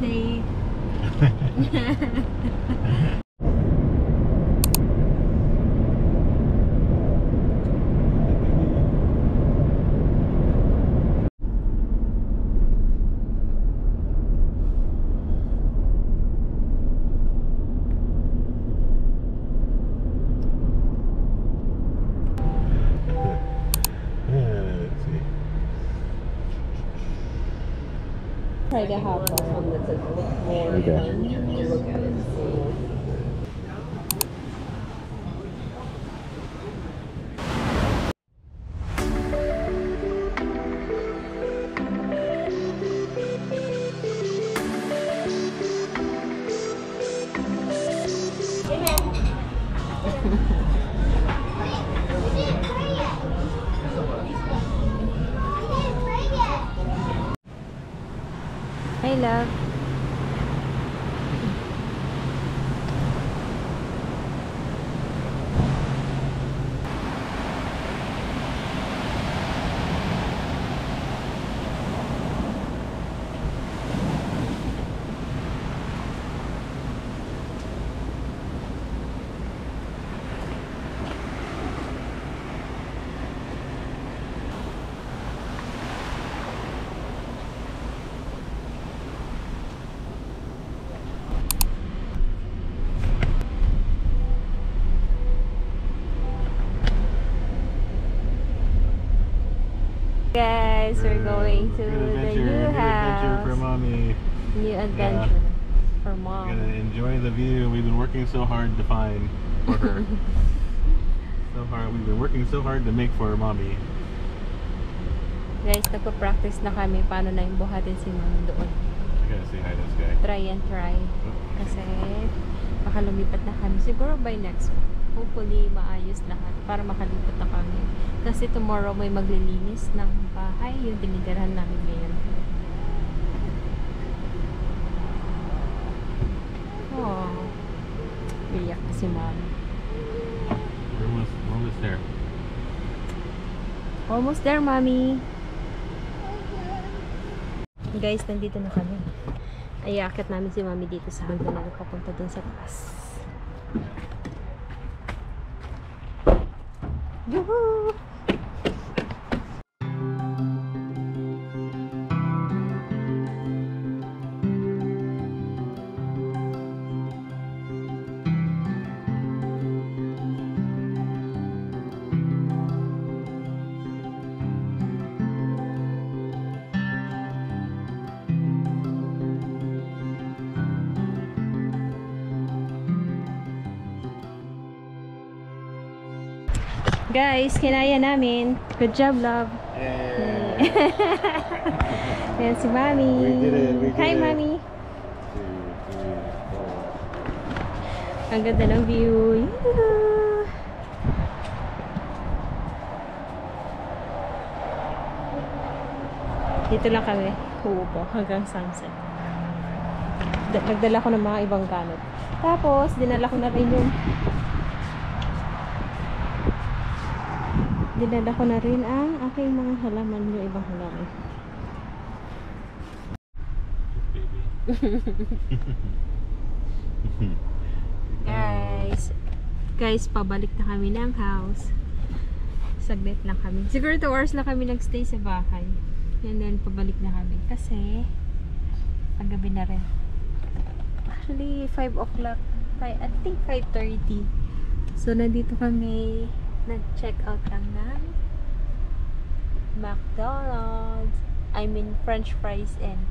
birthday. Try to have one that's a more fun to look at it. Hey, love. Guys, we're going to the new house. Adventure for mommy. New adventure for mom. We're gonna enjoy the view we've been working so hard to find for her. We've been working so hard to make for mommy. Guys, nagpa-practice na kami paano na yung buhatin si mom doon. I gotta say hi to this guy. Try and try. Kasi baka lumipat na kami. Siguro by next week. Hopefully maayos lahat para makalipat na kami. Kasi tomorrow may maglilinis ng bahay yung tinitirahan namin ngayon. Oh, iyak na si mom. We're almost there. Almost there, mommy. Guys, nandito na kami. Ayakit namin si mami dito sa hagdan na papunta dun sa taas. Yuhuu! Guys, kinaya namin. Good job, love. Yeah. Ayan si Mami. We did it. We did Hi, it. Mami. 2, 3, 4. Ang ganda ng view. Yoo-hoo! Dito lang kami. Uupo hanggang sunset. Nagdala ko ng mga ibang gamit. Tapos, dinala ko na rin ang aking mga halaman, yung ibang halaman. Guys, pabalik na kami ng house. Saglit lang kami. Siguro 2 hours lang kami nagstay sa bahay. And then, pabalik na kami. Kasi, paggabi na rin. Actually, 5 o'clock. I think 5:30. So, nandito kami. Nag-check out lang ng McDonald's. I mean, French fries and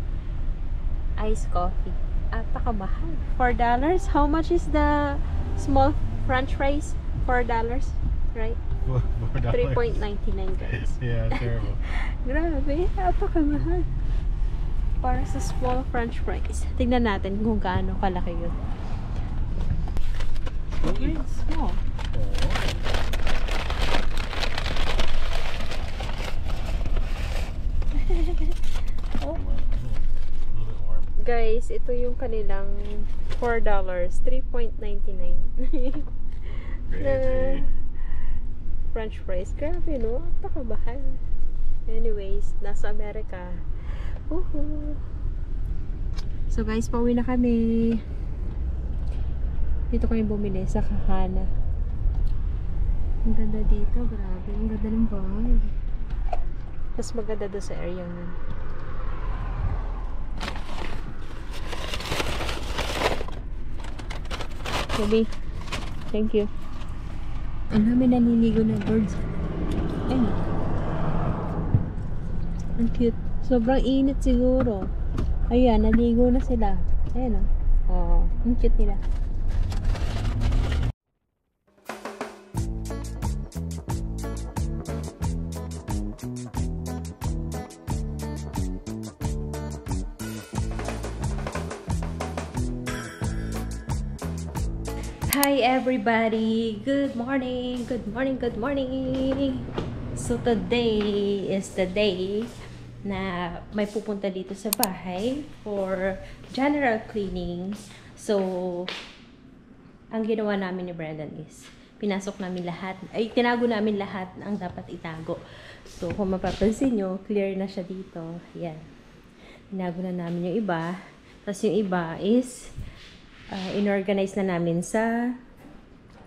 iced coffee. At pakamahal. $4. How much is the small French fries? $4, right? $3.99 guys. Yeah, terrible. Grabe, napakamahal. Para sa small French fries. Tignan natin kung gaano kalaki yun. Very small. Oh. Guys, ito yung kanilang $4, $3.99. Crazy. French fries. Grabe, no? Napakabahal. Anyways, nasa Amerika. So guys, pauwi na kami. Dito kami bumili sa Kahana. Ang ganda dito, grabe. Ang ganda ng bahay. Mas maganda doon sa area yun. Baby, thank you. Ang dami naliligo na birds. Ayun. Ang cute. Sobrang init siguro. Ayan, naligo na sila. Ayan o. Ang cute nila. Hi everybody! Good morning! Good morning! Good morning! So today is the day na may pupunta dito sa bahay for general cleaning. So, ang ginawa namin ni Brendan is pinasok namin lahat, ay tinago namin lahat ang dapat itago. So, kung mapapansin nyo, clear na siya dito. Ayan. Tinago na namin yung iba. Tapos yung iba is inorganize na namin sa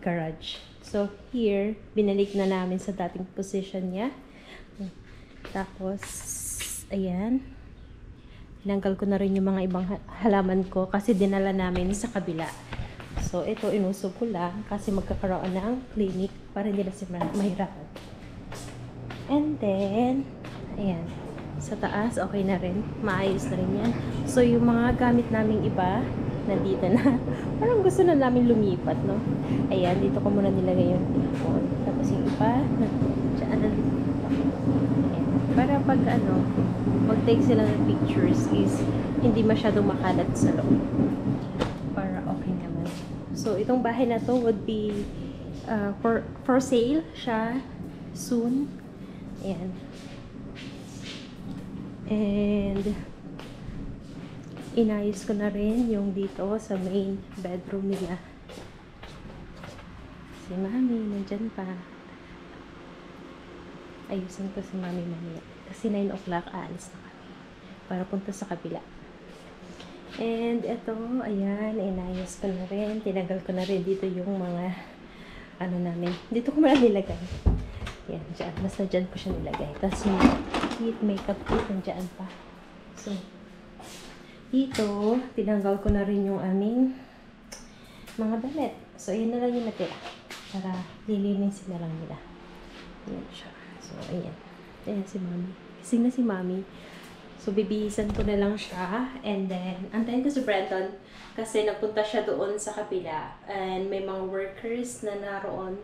garage. So, here, binalik na namin sa dating position niya. Tapos, ayan. Tinanggal ko na rin yung mga ibang halaman ko kasi dinala namin sa kabila. So, ito, inusog ko lang kasi magkakaroon ng clinic para hindi na sila mahirapan. And then, ayan. Sa taas, okay na rin. Maayos na rin yan. So, yung mga gamit naming iba, nandito na. Parang gusto na namin lumipat, no? Ayan, dito ko muna nilagay yung phone. Tapos yung iba, dyan na dito. Ayan. Para pag mag-take sila ng pictures is hindi masyadong makalat sa loob. Para okay naman. So, itong bahay na to would be for sale siya soon. Ayan. And inayos ko na rin yung dito sa main bedroom nila. Si Mami, nandyan pa. Ayusin ko si Mami mamaya. Kasi 9 o'clock, aalis na kami. Para punta sa kabila. And ito, ayan, inayos ko na rin. Tinagal ko na rin dito yung mga, namin. Dito ko muna nilagay. Yan, dyan. Basta dyan ko siya nilagay. Tapos yung kit, makeup kit, nandyan pa. So, dito, tinanggal ko na rin yung aming mga damit. So, ayan na lang yung natira. Para lilinisin na lang nila. Ayan siya. So, ayan. Ayan si Mami. Gising na si Mami. So, bibihisan ko na lang siya. And then, antayin ko si Brendan. Kasi nagpunta siya doon sa kabila. And may mga workers na naroon.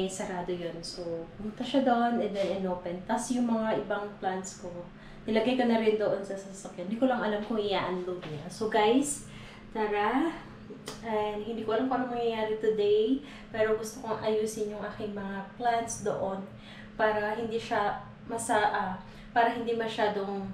Sarado yun. So, pumunta siya doon and then inopen. Tapos yung mga ibang plants ko, nilagay ko na rin doon sa sasakyan. Hindi ko lang alam kung i-unload niya. So guys, tara. And hindi ko alam kung ano mangyayari today. Pero gusto kong ayusin yung aking mga plants doon. Para hindi siya para hindi masyadong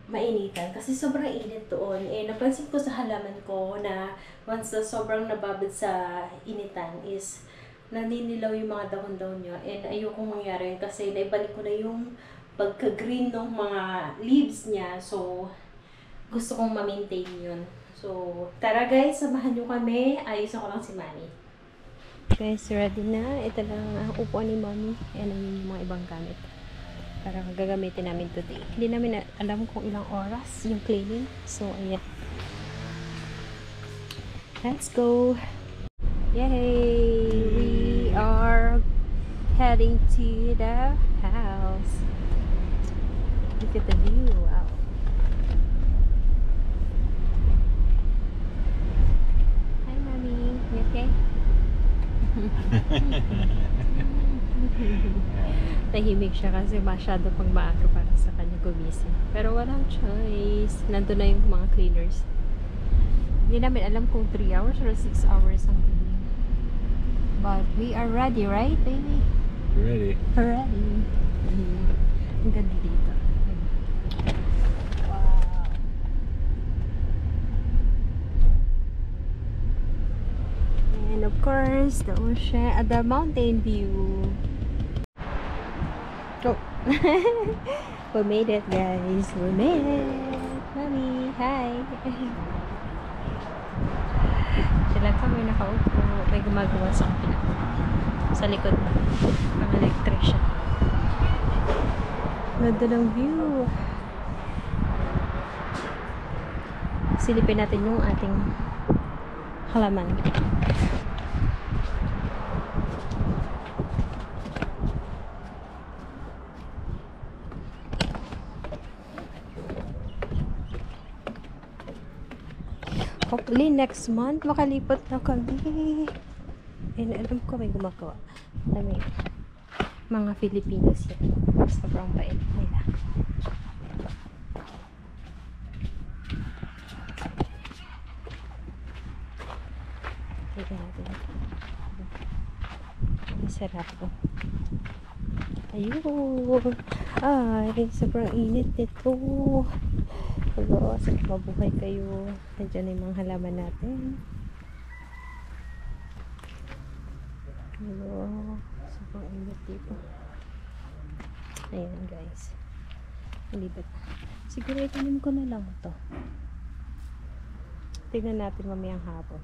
mainitan. Kasi sobrang init doon. Napansin ko sa halaman ko na once na sobrang nababad sa initan is naninilaw yung mga dahon-dahon niya. And ayokong mangyari yun kasi naibalik ko na yung pagka-green ng mga leaves niya. So, gusto kong ma-maintain yun. So, tara guys, samahan nyo kami. Ayusin ko lang si Mami. Guys, ready na. Ito lang ang upuan ni Mami. Ayan yung mga ibang gamit. Para gagamitin namin today. Hindi namin alam kung ilang oras yung cleaning. So, ayan. Let's go! Yay! We are heading to the house. Look at the view. Wow. Hi, Mommy. You okay? Tahimik siya kasi masyado pang maaga para sa kanya gumising. Pero walang choice. Nandun na yung mga cleaners. Hindi namin alam kung 3 hours or 6 hours ang cleaning. But we are ready, right, baby? Ready. Ready. Ang ganda dito. Wow. And of course, the ocean, the mountain view. Oh. We made it, guys. We made it. hi. Sila kami nakaupo. May gumagawa sa kapila. Sa likod pa. Ang electrician. Ganda ng view. Silipin natin yung ating halaman. Hopefully next month makalipat na kami. And alam ko may gumagawa. May mga Filipinos yan. Sobrang bait nila. Tignan natin. Ang sarap to. Ayun. Ay, sobrang init nito. Hello, mabuhay kayo. Nandiyan yung mga halaman natin. Hello. Sobrang init dito. Ayan guys. Malibet. Siguro itanim ko na lang ito. Tignan natin mamayang hapon.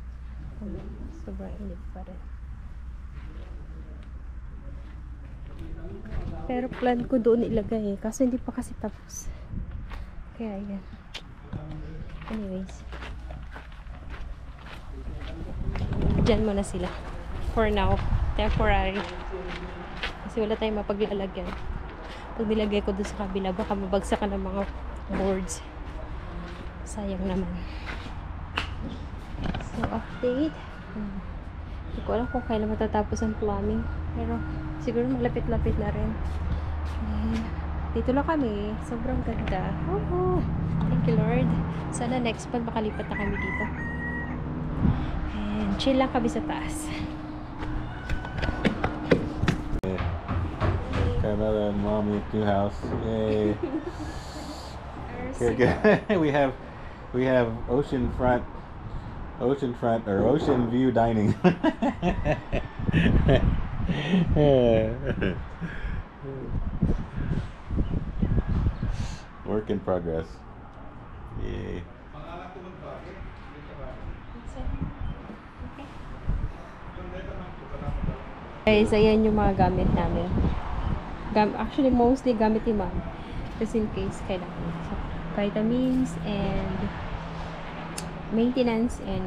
Sobrang init pa rin. Pero plan ko doon ilagay eh. Kaso hindi pa kasi tapos. Kaya yan. Anyways. Diyan muna sila. For now. Temporary. Kasi wala tayong mapaglalagyan. Pag nilagay ko doon sa kabila, baka mabagsakan ng mga boards. Sayang naman. So, update. Hindi ko alam kung kailan matatapos ang plumbing. Pero, siguro malapit-lapit na rin. Dito lang kami. Sobrang ganda. Oh, thank you Lord. Sana next month makalipat na kami dito. And chill lang kami sa taas. Carmela and Mommy new house. Yay. we have ocean front or ocean view dining. Work in progress. Yay. Guys, ayan yung mga gamit namin. Actually, mostly gamit ni Mom. Just in case kailangan. So, vitamins and maintenance and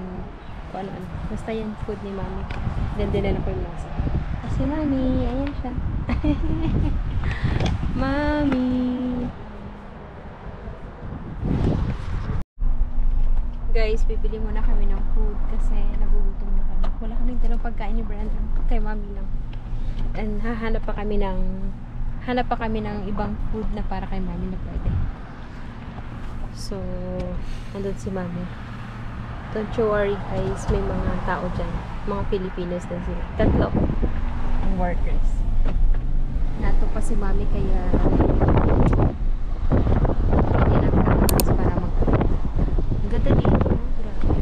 kung ano. Basta yan food ni Mami. Then, dinala ko yung masa. Kasi Mami, ayan siya. Mami! Guys, bibili muna kami ng food kasi nagugutom na kami. Wala kaming dalang pagkain ni Brandon. Kay Mami lang. And hanap pa kami ng ibang food na para kay Mami na pwede. So, andun si Mami. Don't you worry guys, may mga tao dyan. Mga Filipinos na sila. 3 ang workers. Nato pa si Mami kaya hindi na kakakas para magkakas. Ang ganda dito. Grabe.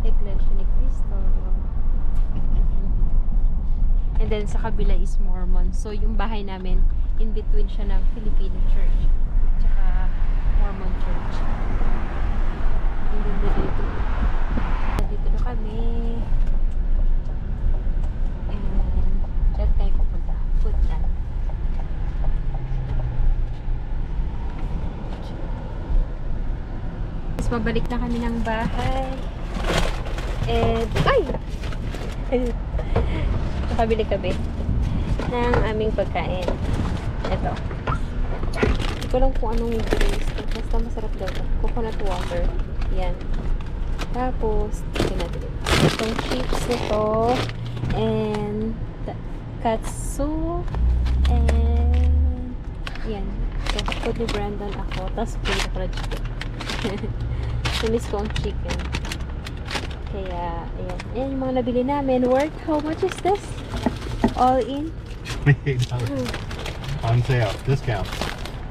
Iglesia ni Cristo. And then sa kabila is Mormon. So yung bahay namin, in between siya ng Filipino church. Tsaka Mormon church. Ang ganda dito. Dito na kami. And dyan tayo pupunta. Food na. Tapos pabalik na kami ng bahay. And, ay! Nakabili kami ng aming pagkain. Ito. Hindi ko lang kung anong ingredients. Basta masarap daw ito. Coconut water. Yan. Tapos, ito natin. Itong chips nito. And katsu. And yan. So, food ni Brandon ako. Tapos, pili ko na chicken. Sumis ko ang chicken. Kaya, ayan. Ayan yung mga nabili namin. Worth, how much is this? All in? $28. On sale. Discount.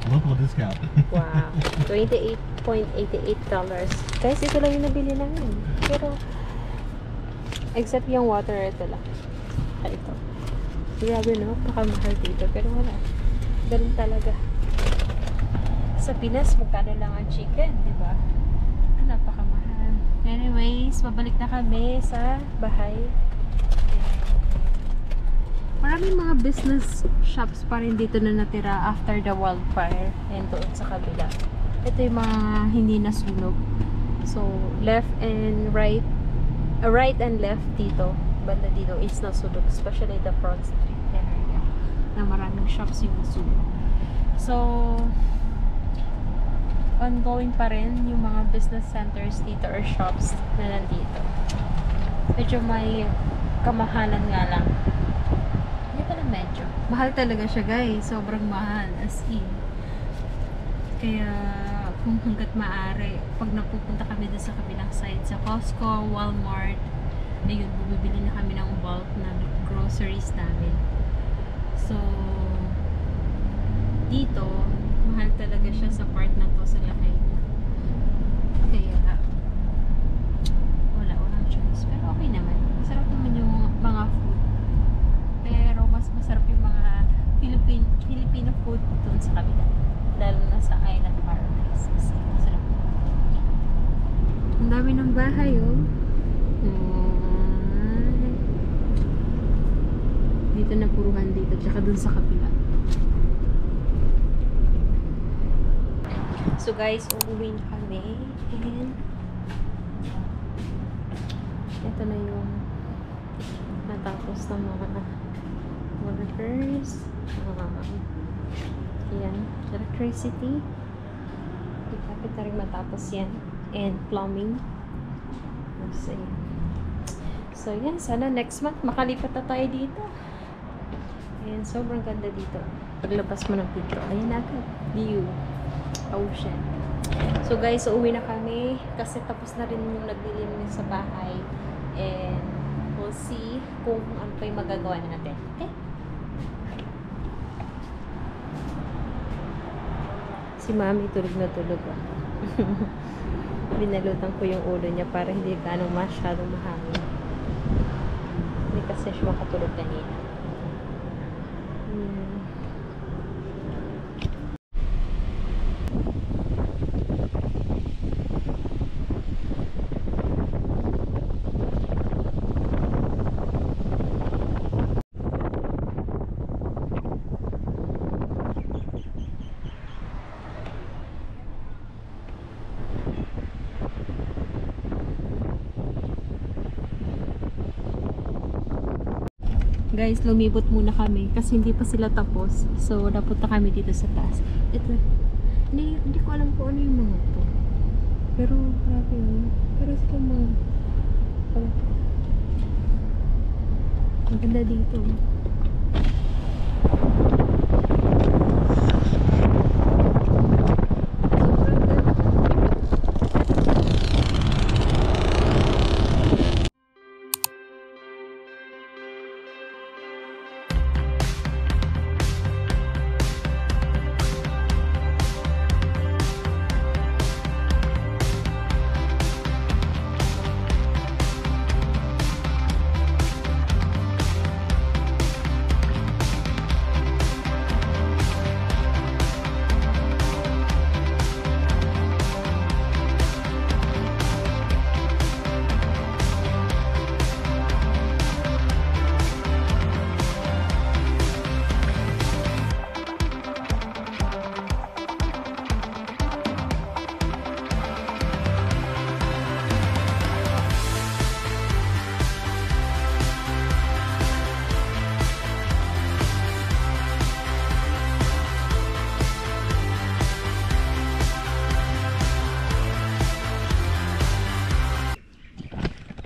Local discount. Wow. $28.88. Guys, ito lang yung nabili namin. Pero, Except yung water, ito lang. Ito. Grabe no, pakamahal dito. Pero wala. Ganun talaga. Sa Pinas, magkano lang ang chicken, di ba? Napakamahal. Anyways, babalik na kami sa bahay. Maraming mga business shops pa rin dito na natira after the wildfire. And doon sa kabila. Ito yung mga hindi nasunog. So, left and right. Right and left dito. Banda dito is nasunog. Especially the Front Street area. Na maraming shops yung nasunog. So, ongoing pa rin yung mga business centers dito or shops na nandito. Medyo may kamahalan nga lang. Hindi pala medyo. Mahal talaga siya guys. Sobrang mahal. As in. Kaya kung hanggat maaari, pag napupunta kami doon sa kabilang side, sa Costco, Walmart, ayun, bumibili na kami ng bulk na groceries namin. So, dito, mahal talaga siya sa part na to sa laki. Kaya, walang choice. Pero okay naman. Masarap naman yung mga food. Pero, mas masarap yung mga Filipino food doon sa kabila. Lalo na sa Island Paradise. Kasi masarap. Ang dami ng bahay, oh. Dito na puruhan dito. Tsaka dun sa kabila. So guys, uuwi na kami. And ito na yung natapos ng mga workers. Yan. Electricity. Kapit na rin matapos yan. And plumbing. So yan. Sana next month makalipat na tayo dito. And sobrang ganda dito. Paglabas mo ng picture. Ayan agad. View. Ocean. So guys, uuwi na kami. Kasi tapos na rin yung naglilinis sa bahay. And we'll see kung ano pa yung magagawa natin. Okay? Si Mami tulog na tulog. Binalutan ko yung ulo niya para hindi ganong masyadong mahangin. Hindi kasi siya makatulog kanina. Guys, lumibot muna kami kasi hindi pa sila tapos. So, napunta kami dito sa taas. Ito, hindi ko alam kung ano yung mga to. Pero, grabe yun. Pero sila mga... Oh. Ang ganda dito.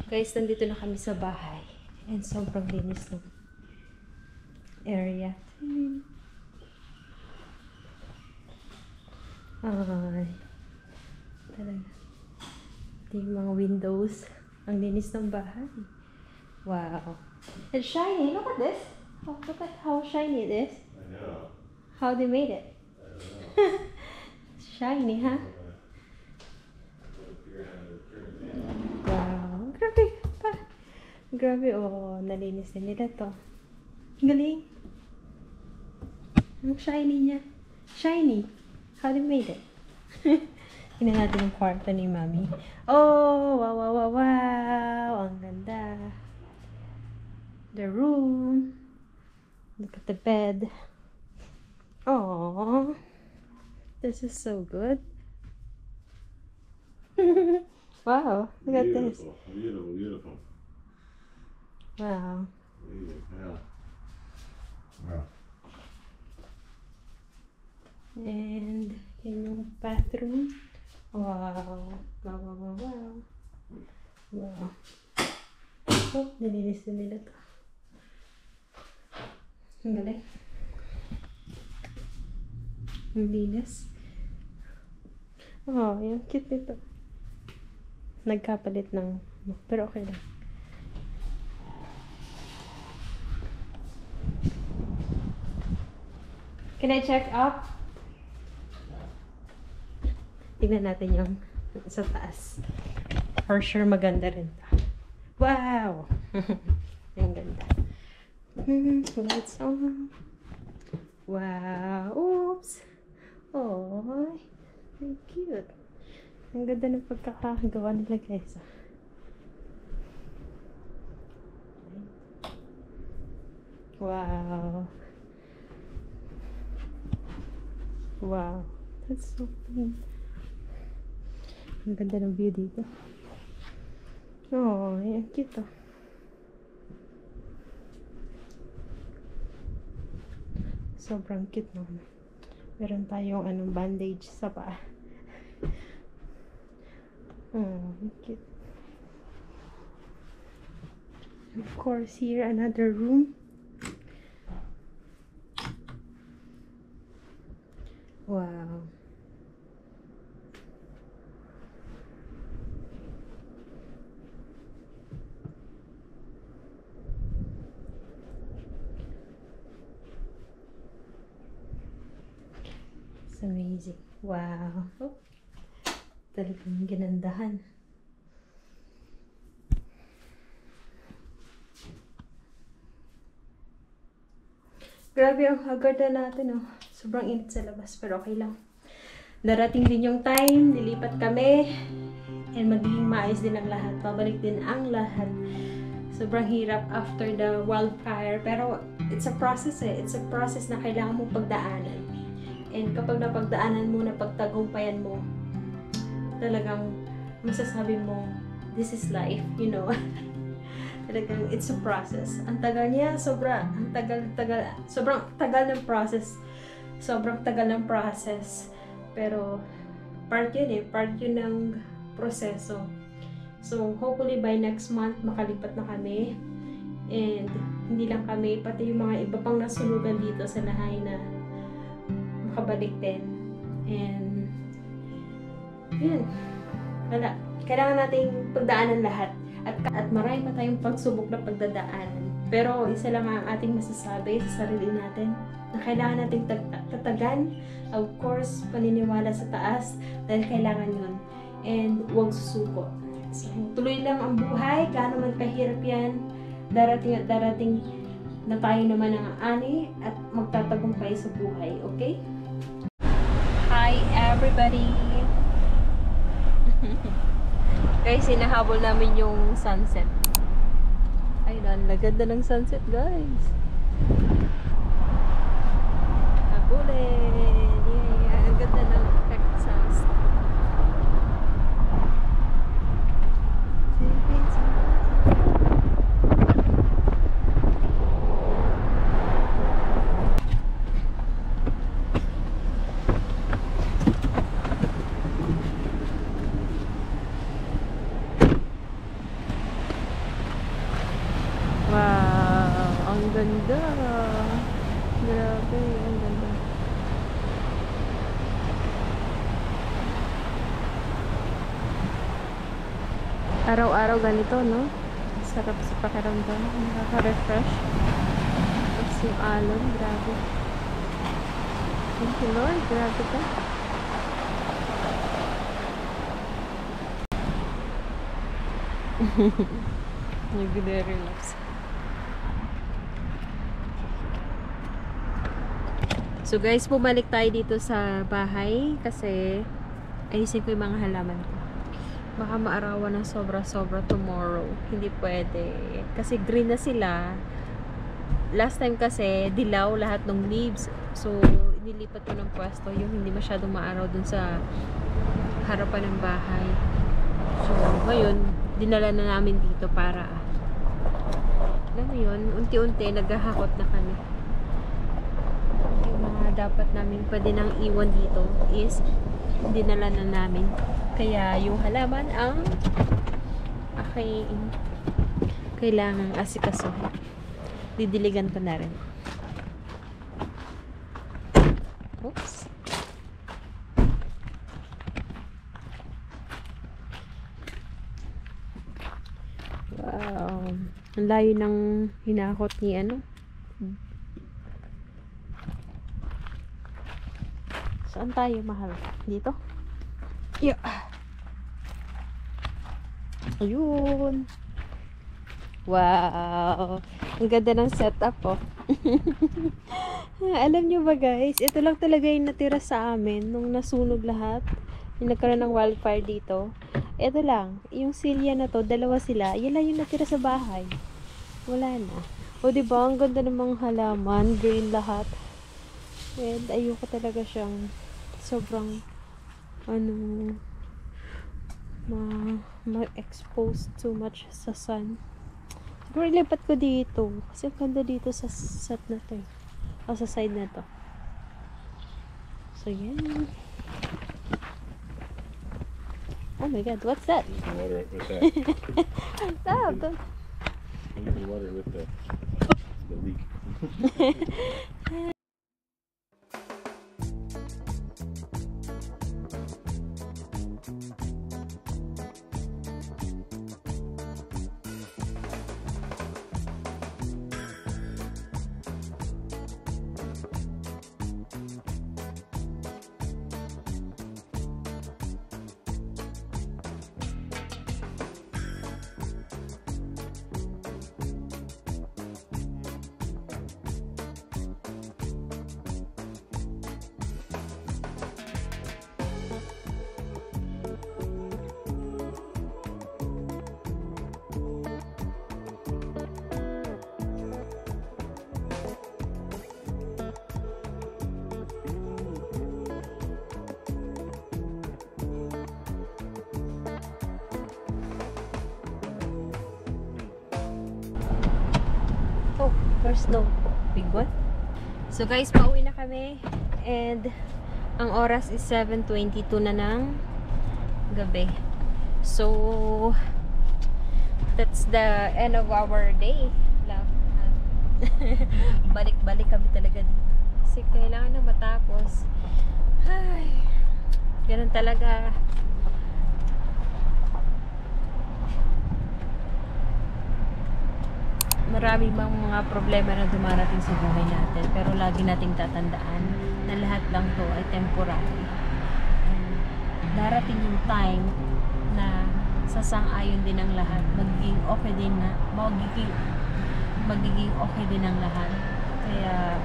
Guys, nandito na kami sa bahay. And sobrang linis ng area. Ay. Talaga. Ito yung mga windows. Ang linis ng bahay. Wow. It's shiny. Look at this. Oh, look at how shiny it is. I know. How they made it. I don't know. It's shiny, huh? Wow. Grabe pa. Grabe, oh. Nalinis din nila to. Galing. Ang shiny niya. Shiny. How they made it? Tingnan natin yung kwarto ni Mami. Oh, wow, wow, wow, wow. Ang ganda. The room. Look at the bed. Oh, this is so good. Wow, look at this. Beautiful, beautiful. Wow. Yeah. Wow. And yun yung bathroom. Wow. Wow, wow, wow, wow. Wow. Oh, nilinis din nila to. Ang galing. Ang linis. Oh, yung cute nito. Nagkapalit ng... Pero okay lang. Can I check up? Tignan natin yung sa taas. For sure maganda rin to. Wow! Ang ganda. Lights on. Wow! Oops! Oh, ang cute. Ang ganda ng pagkakagawa nila guys. Wow! Wow! That's so clean. Ang ganda ng view dito. Oh, ang cute oh. Sobrang cute naman. Meron tayong anong bandage sa paa. Oh, cute. Of course, here another room. Wow. It's amazing. Wow. Oh, talagang ginandahan. Grabe ang haggard na natin, oh. Sobrang init sa labas, pero okay lang. Darating din yung time, lilipat kami, and magiging maayos din ang lahat. Pabalik din ang lahat. Sobrang hirap after the wildfire, pero it's a process eh. It's a process na kailangan mo pagdaanan. And kapag napagdaanan mo, napagtagumpayan mo, talagang masasabi mo, this is life, you know. Talagang it's a process. Ang tagal niya, sobrang tagal ng process. Sobrang tagal ng process. Pero part yun eh, part yun ng proseso. So hopefully by next month makalipat na kami. And hindi lang kami, pati yung mga iba pang nasunugan dito sa Nahay na makabalik din. And yun, wala. Kailangan nating pagdaanan lahat. At marami pa tayong pagsubok na pagdadaanan. Pero isa lang ang ating masasabi sa sarili natin na kailangan nating tatagan. Of course, paniniwala sa taas dahil kailangan yun. And huwag susuko. So, tuloy lang ang buhay. Gaano man kahirap yan, darating at darating na tayo naman ang ani at magtatagumpay sa buhay. Okay? Hi everybody! Guys, hinahabol namin yung sunset. Ayun, ang ganda ng sunset, guys. Habulin! Yeah, ang ganda ng effect sounds. Wow, ang ganda. Grabe, ang ganda. Araw-araw ganito, no? Sarap sa pakiramdam. Nakaka-refresh. Tapos yung alon, grabe. Thank you, Lord. Grabe ka. Nag-relax. So guys, bumalik tayo dito sa bahay kasi ayusin ko yung mga halaman ko. Baka maarawan ng sobra-sobra tomorrow. Hindi pwede. Kasi green na sila. Last time kasi, dilaw lahat ng leaves. So, inilipat ko ng pwesto yung hindi masyadong maaraw dun sa harapan ng bahay. So, ngayon, dinala na namin dito para, alam mo yun, unti-unti, naghahakot na kami. Yung mga dapat namin pwede nang iwan dito is, dinala na namin. Kaya, yung halaman ang aking kailangang asikasuhin. Didiligan ko na rin. Oops. Wow. Ang layo ng hinakot ni ano. Saan tayo, mahal? Dito? Yeah. Ayun. Wow. Ang ganda ng setup, oh. Alam nyo ba, guys? Ito lang talaga yung natira sa amin nung nasunog lahat. Yung nagkaroon ng wildfire dito. Ito lang. Yung silya na to, dalawa sila. Yan lang yung natira sa bahay. Wala na. O, diba? Ang ganda ng mga halaman. Green lahat. And ayoko talaga siyang sobrang ma-expose too much sa sun. Siguro ilipat ko dito. Kasi ang ganda dito sa set na to. O sa side na to. So, yan. Oh my god, what's that? Water with that. Stop! I need the water with the leak. Oh, first no. Big one. So guys, pauwi na kami. And ang oras is 7:22 na ng gabi. So that's the end of our day. Balik-balik kami talaga dito. Kasi kailangan na matapos. Ay, ganun talaga. Marami bang mga problema na dumarating sa buhay natin, pero lagi nating tatandaan na lahat lang to ay temporary. Darating yung time na sasang-ayon din ang lahat, magiging okay din ang lahat. Kaya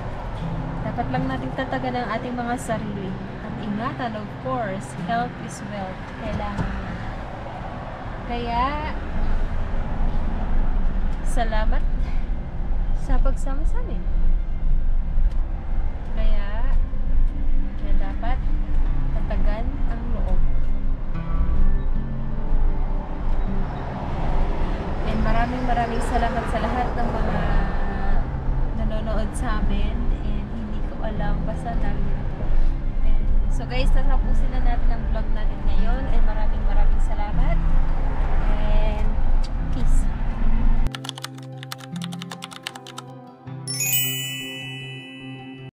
dapat lang nating tatagan ang ating mga sarili at ingatan, of course, health is wealth. Kailangan. Kaya salamat sa pagsama sa amin. Kaya dapat tatagan ang loob. And maraming salamat sa lahat ng mga nanonood sa amin. And hindi ko alam, basta so guys, tatapusin na natin ang vlog natin ngayon. And maraming salamat. And peace.